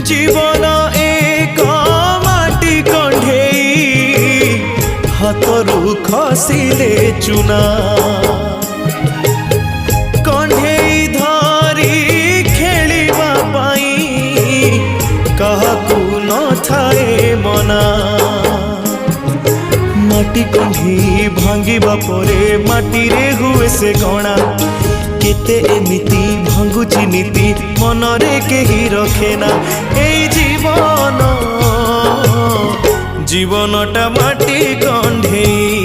जीवन एक माटी कंढेई हाथरू खसिले चुना कंढेई धरी खेलिबा पाई काहाकू न थाए मना माटी कंढी भांगिबा परे माटी रे हुए से गणा केते एमिति भांगुची नीति मनरे केही रखेना एई जीवन जीवनटा माटी कंढेई।